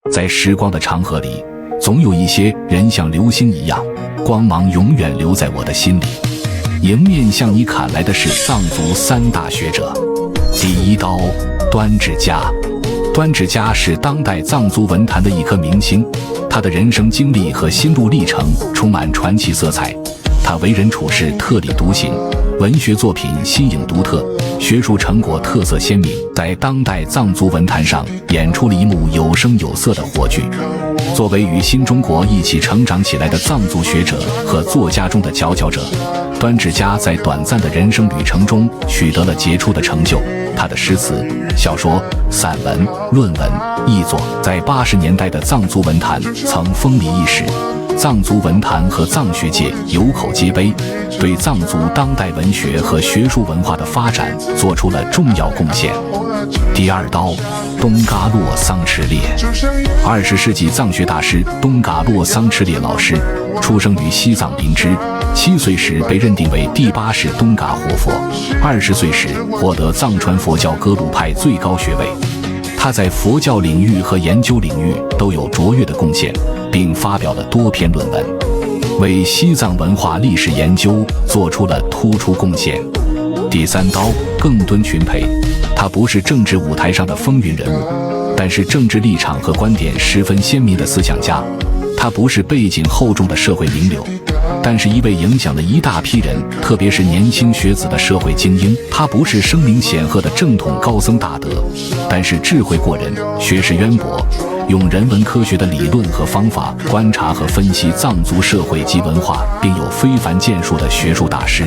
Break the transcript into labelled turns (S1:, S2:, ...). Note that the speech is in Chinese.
S1: 在时光的长河里，总有一些人像流星一样，光芒永远留在我的心里。迎面向你砍来的是藏族三大学者。第一刀，端智嘉。端智嘉是当代藏族文坛的一颗明星，他的人生经历和心路历程充满传奇色彩。他为人处事特立独行，文学作品新颖独特，学术成果特色鲜明，在当代藏族文坛上演出了一幕有声有色的活剧。作为与新中国一起成长起来的藏族学者和作家中的佼佼者，端智嘉在短暂的人生旅程中取得了杰出的成就。他的诗词、小说、散文、论文、译作在80年代的藏族文坛曾风靡一时，藏族文坛和藏学界有口皆碑，对藏族当代文学和学术文化的发展做出了重要贡献。第二刀，东嘎洛桑赤烈。20世纪藏学大师东嘎洛桑赤烈老师出生于西藏林芝，7岁时被认定为第8世东嘎活佛，20岁时获得藏传佛教格鲁派最高学位。他在佛教领域和研究领域都有卓越的贡献，并发表了多篇论文，为西藏文化历史研究做出了突出贡献。第三刀，更敦群培。他不是政治舞台上的风云人物，但是政治立场和观点十分鲜明的思想家。他不是背景厚重的社会名流，但是一位影响了一大批人，特别是年轻学子的社会精英。他不是声名显赫的正统高僧大德，但是智慧过人，学识渊博，用人文科学的理论和方法观察和分析藏族社会及文化，并有非凡建树的学术大师。